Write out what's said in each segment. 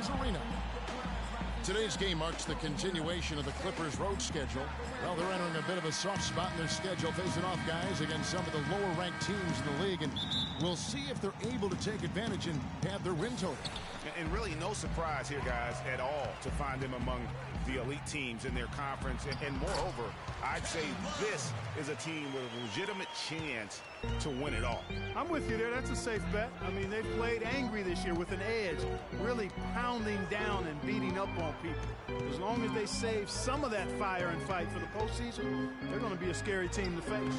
Barclays Arena. Today's game marks the continuation of the Clippers' road schedule. Well, they're entering a bit of a soft spot in their schedule, facing off guys against some of the lower-ranked teams in the league, and we'll see if they're able to take advantage and have their win total. And really no surprise here, guys, at all to find them among the elite teams in their conference. And moreover, I'd say this is a team with a legitimate chance to win it all. I'm with you there. That's a safe bet. I mean, they've played angry this year with an edge, really pounding down and beating up on people. As long as they save some of that fire and fight for the postseason, they're going to be a scary team to face.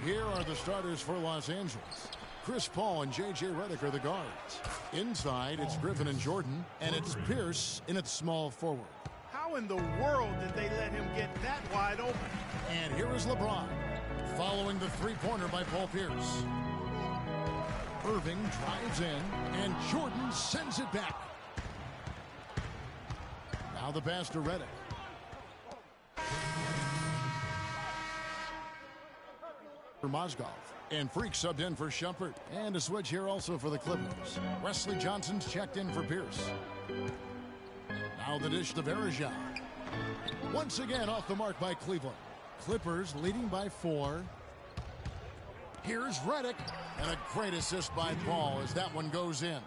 Here are the starters for Los Angeles. Chris Paul and J.J. Redick are the guards. Inside, it's Griffin and Jordan, and it's Pierce in its small forward. How in the world did they let him get that wide open? And here is LeBron, following the three-pointer by Paul Pierce. Irving drives in, and Jordan sends it back. Now the pass to Redick. For Mozgov. And Freak subbed in for Shumpert. And a switch here also for the Clippers. Wesley Johnson's checked in for Pierce. Now the dish to Varejao. Once again off the mark by Cleveland. Clippers leading by 4. Here's Redick. And a great assist by Paul as that one goes in.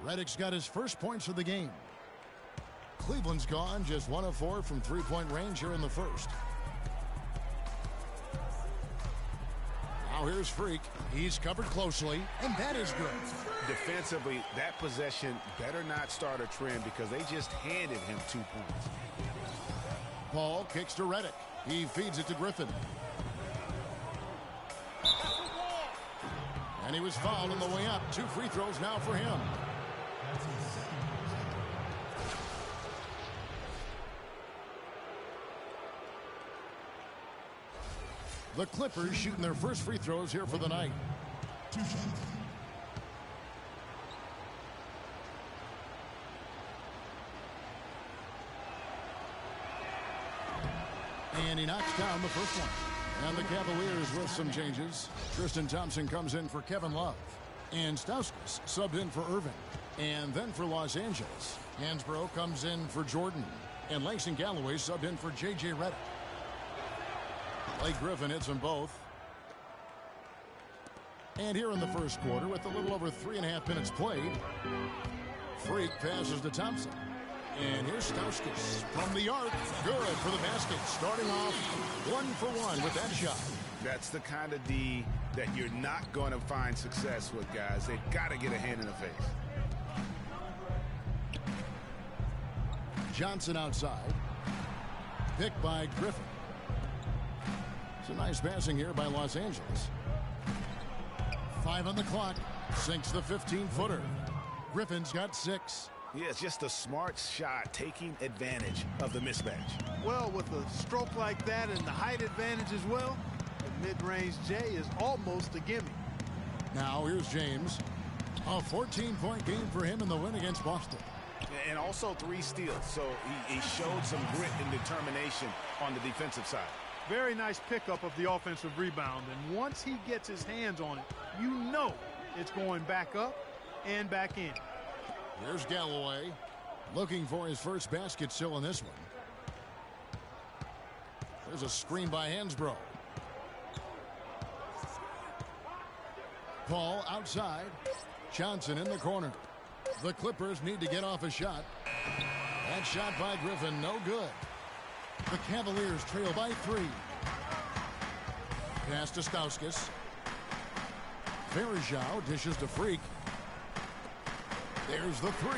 Redick's got his first points of the game. Cleveland's gone just 1 of 4 from three-point range here in the first. Now here's Freak. He's covered closely, and that is good. Defensively, that possession better not start a trend because they just handed him 2 points. Paul kicks to Redick. He feeds it to Griffin. And he was fouled on the way up. 2 free throws now for him. The Clippers shooting their first free throws here for the night. And he knocks down the first one. And the Cavaliers with some changes. Tristan Thompson comes in for Kevin Love. And Stauskas subbed in for Irving. And then for Los Angeles, Hansbrough comes in for Jordan. And Langston Galloway subbed in for J.J. Redick. Blake Griffin hits them both. And here in the first quarter, with a little over 3.5 minutes played, Freak passes to Thompson. And here's Stauskas from the arc. Good for the basket. Starting off 1 for 1 with that shot. That's the kind of D that you're not going to find success with, guys. They've got to get a hand in the face. Johnson outside. Picked by Griffin. It's a nice passing here by Los Angeles. 5 on the clock. Sinks the 15-footer. Griffin's got 6. Yeah, it's just a smart shot, taking advantage of the mismatch. Well, with a stroke like that and the height advantage as well, the mid-range J is almost a gimme. Now here's James. A 14-point game for him in the win against Boston. And also 3 steals, so he showed some grit and determination on the defensive side. Very nice pickup of the offensive rebound, and once he gets his hands on it, you know it's going back up and back in. Here's Galloway, looking for his first basket still in this one. There's a screen by Hansbrough. Paul outside. Johnson in the corner. The Clippers need to get off a shot. That shot by Griffin, no good. The Cavaliers trail by 3. Pass to Stauskas. Varejao dishes to Freak. There's the 3.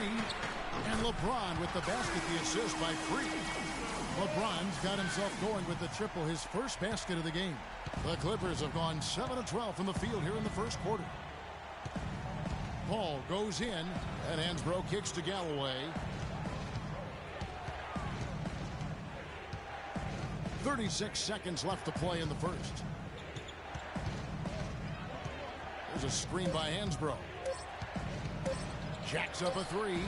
And LeBron with the basket, the assist by Freak. LeBron's got himself going with the triple, his first basket of the game. The Clippers have gone 7 of 12 from the field here in the first quarter. Paul goes in, and Hansbrough kicks to Galloway. 36 seconds left to play in the first. There's a screen by Hansbrough. Jacks up a 3.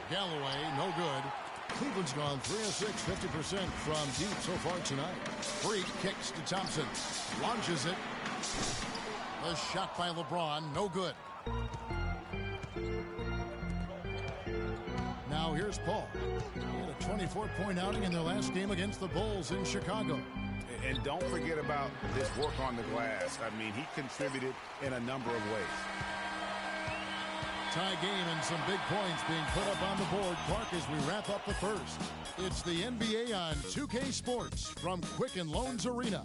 Galloway, no good. Cleveland's gone 3 of 6, 50% from deep so far tonight. Freak kicks to Thompson. Launches it. A shot by LeBron, no good. here's Paul. He had a 24-point outing in their last game against the Bulls in Chicago. And don't forget about his work on the glass. I mean, he contributed in a number of ways. Tie game and some big points being put up on the board, Clark, as we wrap up the first. It's the NBA on 2K Sports from Quicken Loans Arena.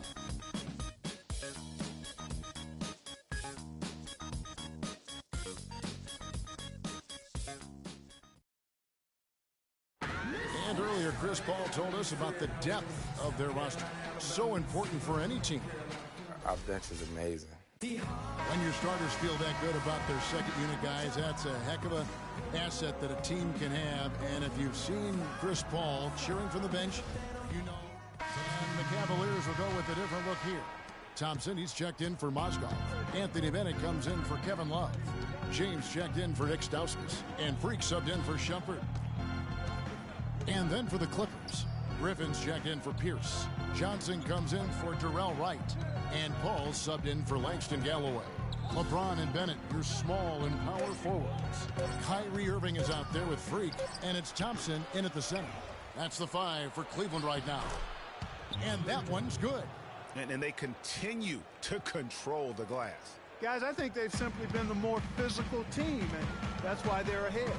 And earlier, Chris Paul told us about the depth of their roster. So important for any team. Our bench is amazing. When your starters feel that good about their second unit guys, that's a heck of an asset that a team can have. And if you've seen Chris Paul cheering from the bench, you know. And the Cavaliers will go with a different look here. Thompson, he's checked in for Mozgov. Anthony Bennett comes in for Kevin Love. James checked in for Nick Stauskas. And Freak subbed in for Shumpert. And then for the Clippers, Griffin's checked in for Pierce. Johnson comes in for Darrell Wright. And Paul subbed in for Langston Galloway. LeBron and Bennett, your small and power forwards. Kyrie Irving is out there with Freak, and it's Thompson in at the center. That's the 5 for Cleveland right now. And that one's good. And they continue to control the glass. Guys, I think they've simply been the more physical team, and that's why they're ahead.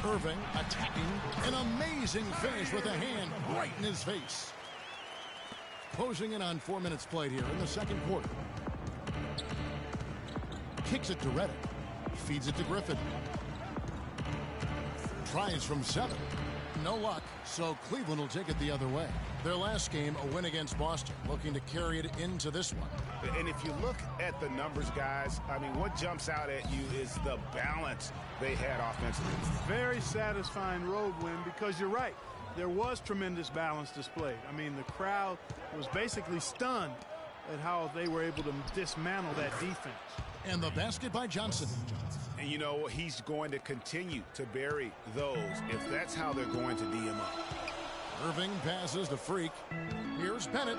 Irving attacking, an amazing finish with a hand right in his face. Closing in on 4 minutes played here in the second quarter. Kicks it to Reddick. Feeds it to Griffin. Tries from 7. No luck, so Cleveland will take it the other way. Their last game, a win against Boston, looking to carry it into this one. And if you look at the numbers, guys, I mean, what jumps out at you is the balance they had offensively. Very satisfying road win because you're right. There was tremendous balance displayed. I mean, the crowd was basically stunned at how they were able to dismantle that defense. And the basket by Johnson. And you know, he's going to continue to bury those if that's how they're going to D him up. Irving passes to Freak. Here's Bennett.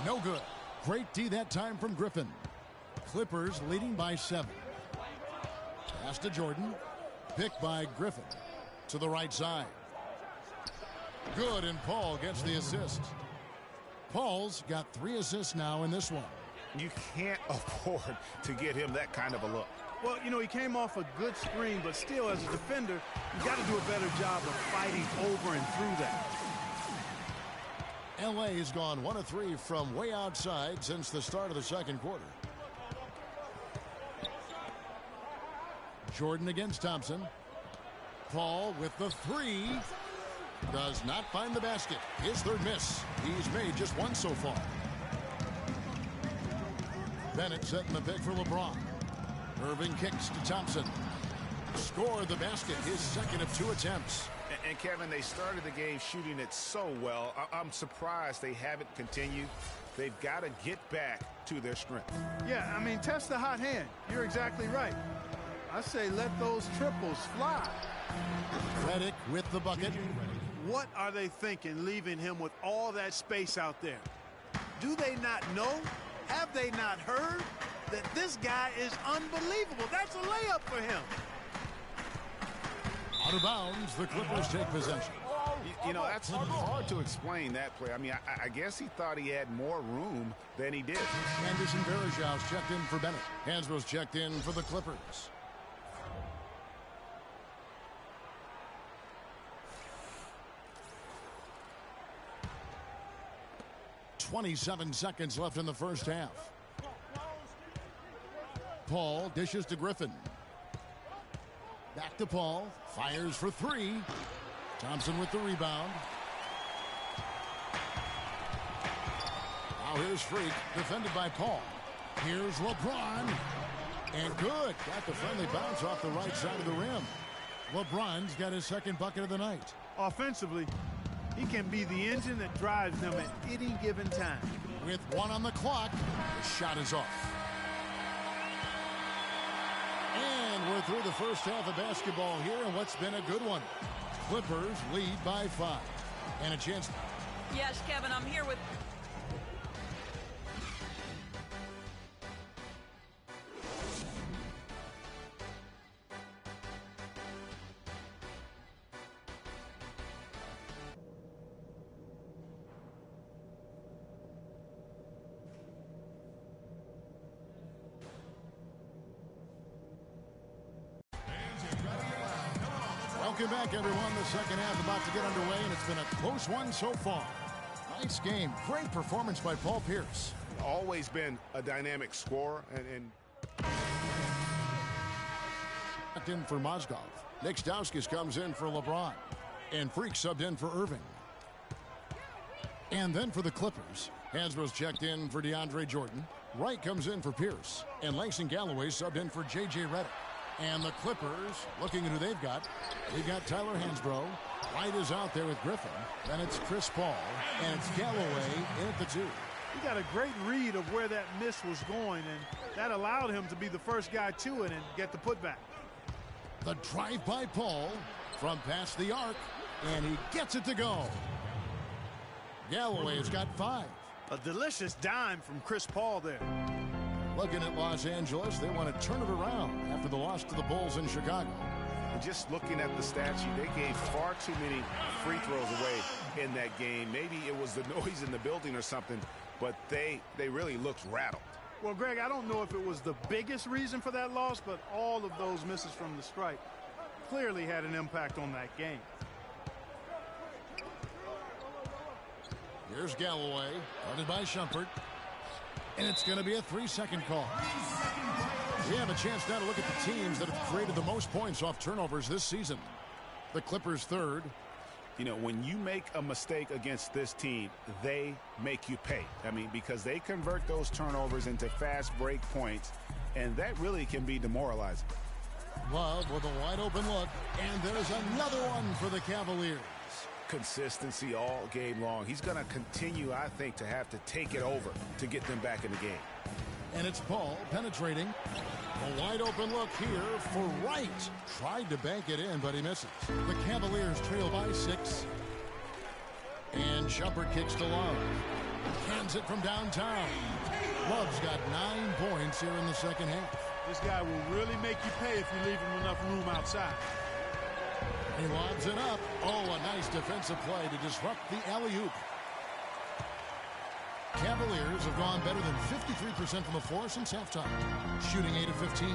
No good. Great D that time from Griffin. Clippers leading by 7. Pass to Jordan. Picked by Griffin. To the right side. Good, and Paul gets the assist. Paul's got 3 assists now in this one. You can't afford to get him that kind of a look. Well, you know, he came off a good screen, but still, as a defender, you got to do a better job of fighting over and through that. LA has gone 1 of 3 from way outside since the start of the second quarter. Jordan against Thompson. Paul with the 3. Does not find the basket. His third miss. He's made just 1 so far. Bennett setting the pick for LeBron. Irving kicks to Thompson. Scored the basket, his second of 2 attempts. And Kevin, they started the game shooting it so well. I'm surprised they haven't continued. They've got to get back to their strength. Yeah, I mean, test the hot hand. You're exactly right. I say let those triples fly. Reddick with the bucket. What are they thinking, leaving him with all that space out there? Do they not know? Have they not heard that this guy is unbelievable? That's a layup for him. Out of bounds, the Clippers take possession. You know, that's hard to explain that play. I mean, I guess he thought he had more room than he did. Anderson Varejão's checked in for Bennett. Hansbrough's checked in for the Clippers. .27 seconds left in the first half. Paul dishes to Griffin. Back to Paul. Fires for 3. Thompson with the rebound. Now here's Freak, defended by Paul. Here's LeBron. And good. Got the friendly bounce off the right side of the rim. LeBron's got his second bucket of the night. Offensively, he can be the engine that drives them at any given time. With 1 on the clock, the shot is off. And we're through the first half of basketball here, and what's been a good one. Clippers lead by 5. And a chance. Yes, Kevin, I'm here with... Welcome back, everyone. The second half about to get underway, and it's been a close one so far. Nice game. Great performance by Paul Pierce. Always been a dynamic scorer. And in for Mozgov. Nick Stauskas comes in for LeBron. And Freak subbed in for Irving. And then for the Clippers, Hansbrough's checked in for DeAndre Jordan. Wright comes in for Pierce. And Langston Galloway subbed in for J.J. Redick. And the Clippers, looking at who they've got Tyler Hansbrough. Wright is out there with Griffin. Then it's Chris Paul. And it's Galloway in at the 2. He got a great read of where that miss was going, and that allowed him to be the first guy to it and get the putback. The drive by Paul from past the arc, and he gets it to go. Galloway has got 5. A delicious dime from Chris Paul there. Looking at Los Angeles, they want to turn it around after the loss to the Bulls in Chicago. And just looking at the stat sheet, they gave far too many free throws away in that game. Maybe it was the noise in the building or something, but they really looked rattled. Well, Greg, I don't know if it was the biggest reason for that loss, but all of those misses from the stripe clearly had an impact on that game. Here's Galloway, guarded by Shumpert. And it's going to be a 3-second call. We have a chance now to look at the teams that have created the most points off turnovers this season. The Clippers 3rd. You know, when you make a mistake against this team, they make you pay. I mean, because they convert those turnovers into fast break points, and that really can be demoralizing. Love with a wide open look, and there's another one for the Cavaliers. Consistency all game long. He's going to continue, I think, to have to take it over to get them back in the game. And it's Paul penetrating. A wide open look here for Wright. Tried to bank it in, but he misses. The Cavaliers trail by 6. And Shumpert kicks to Love. Hands it from downtown. Love's got 9 points here in the second half. This guy will really make you pay if you leave him enough room outside. He lobs it up. Oh, a nice defensive play to disrupt the alley-oop. Cavaliers have gone better than 53% from the floor since halftime, shooting 8 of 15.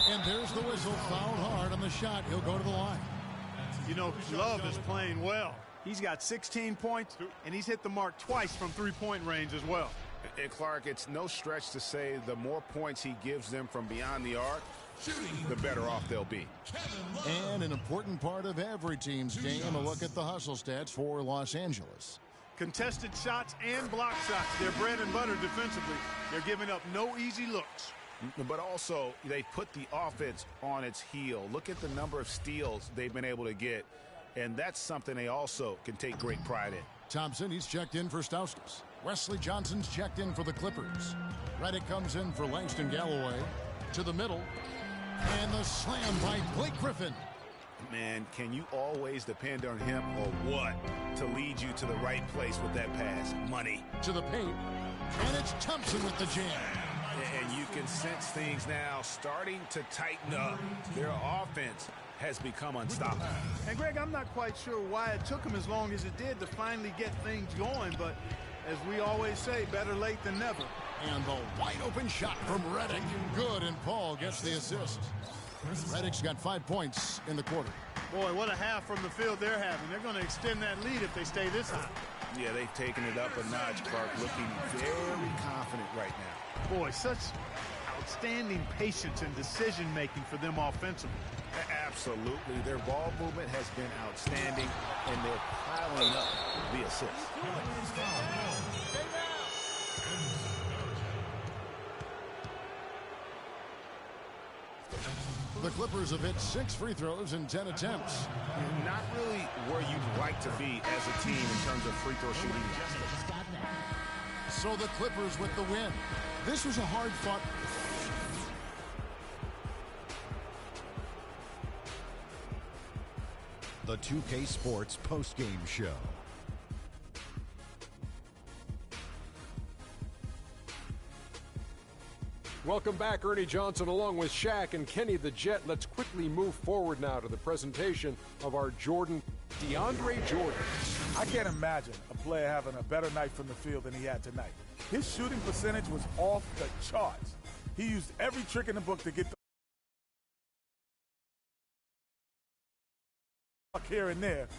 And there's the whistle, fouled hard on the shot. He'll go to the line. You know, Love is playing well. He's got 16 points, and he's hit the mark twice from three-point range as well. And Clark, it's no stretch to say the more points he gives them from beyond the arc, the better off they'll be. And an important part of every team's game, a look at the hustle stats for Los Angeles. Contested shots and block shots. They're bread and butter defensively. They're giving up no easy looks. But also, they put the offense on its heel. Look at the number of steals they've been able to get, and that's something they also can take great pride in. Thompson, he's checked in for Stauskas. Wesley Johnson's checked in for the Clippers. Redick comes in for Langston Galloway. To the middle. And the slam by Blake Griffin. Man, can you always depend on him or what to lead you to the right place with that pass? Money. To the paint. And it's Thompson with the jam. And you can sense things now starting to tighten up. Their offense has become unstoppable. And Greg, I'm not quite sure why it took him as long as it did to finally get things going, but as we always say, better late than never. And the wide open shot from Redick. Good, and Paul gets the assist. Redick's got 5 points in the quarter. Boy, what a half from the field they're having. They're going to extend that lead if they stay this high. Yeah, they've taken it up a notch, Clark, looking very confident right now. Boy, such outstanding patience and decision-making for them offensively. Absolutely. Their ball movement has been outstanding, and they're piling up the assists. The Clippers have hit 6 free throws in 10 attempts. Not really where you'd like to be as a team in terms of free throw shooting. So the Clippers with the win. This was a hard-fought. The 2K Sports post-game show. Welcome back, Ernie Johnson along with Shaq and Kenny the Jet. Let's quickly move forward now to the presentation of our DeAndre Jordan. I can't imagine a player having a better night from the field than he had tonight. His shooting percentage was off the charts. He used every trick in the book to get the here and there,